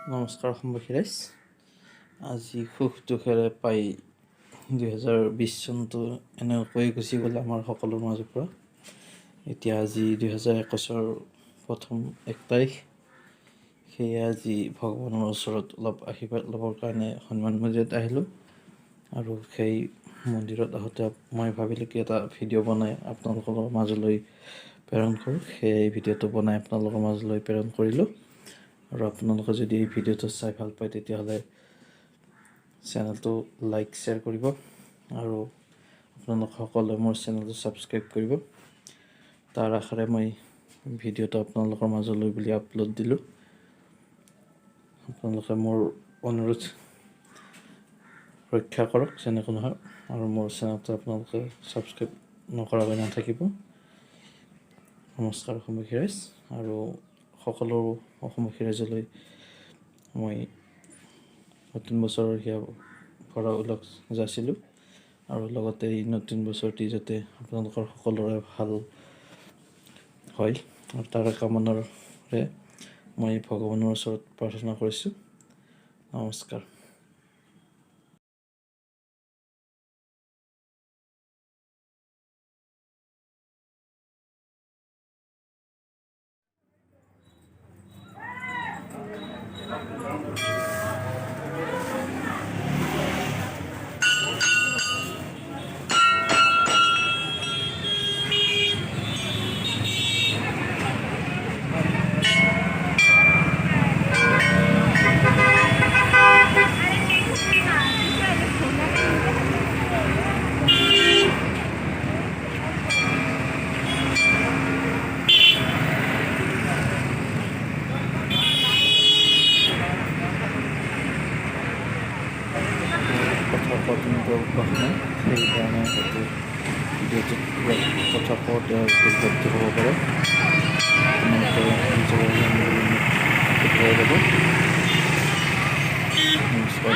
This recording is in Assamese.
নমস্কাৰ অসমবাসী ৰাইজ। আজি সুখ দুখেৰে পাই 2020 চনটো এনেকৈ গুচি গ'ল আমাৰ সকলোৰ মাজৰ পৰা। এতিয়া আজি 2021 প্ৰথম 1 তাৰিখ। সেয়ে আজি ভগৱানৰ ওচৰত অলপ আশীৰ্বাদ ল'বৰ কাৰণে হনুমান মন্দিৰত আহিলোঁ। আৰু সেই মন্দিৰত আহোঁতে মই ভাবিলোঁ কি এটা ভিডিঅ' বনাই আপোনালোকৰ মাজলৈ প্ৰেৰণ কৰোঁ। সেই ভিডিঅ'টো বনাই আপোনালোকৰ মাজলৈ প্ৰেৰণ কৰিলোঁ। আৰু আপোনালোকে যদি এই ভিডিঅ'টো চাই ভাল পায় তেতিয়াহ'লে চেনেলটো লাইক শ্বেয়াৰ কৰিব আৰু আপোনালোক সকলোৱে মোৰ চেনেলটো ছাবস্ক্ৰাইব কৰিব। তাৰ আশাৰে মই ভিডিঅ'টো আপোনালোকৰ মাজলৈ বুলি আপলোড দিলোঁ। আপোনালোকে মোৰ অনুৰোধ ৰক্ষা কৰক যেনেকৈ নহওক, আৰু মোৰ চেনেলটো আপোনালোকে ছাবস্ক্ৰাইব নকৰাকৈ নাথাকিব। নমস্কাৰ অসমবাসী ৰাইজ। আৰু সকলো অসমবাসী ৰাইজলৈ মই নতুন বছৰৰ সেয়া ভৰা ওলগ যাচিলোঁ। আৰু লগতে এই নতুন বছৰটি যাতে আপোনালোকৰ সকলোৰে ভাল হয় আৰু তাৰ কামনাৰে মই ভগৱানৰ ওচৰত প্ৰাৰ্থনা কৰিছোঁ। নমস্কাৰ। কথা কোৱাটো অভ্যাস নাই, সেইকাৰণে হয়তো ভিডিঅ'টোত কথা কওঁতে ভুলভ্ৰান্তি হ'ব পাৰে। আপোনালোকে নিজৰ শুধৰাই ল'ব। নমস্কাৰ।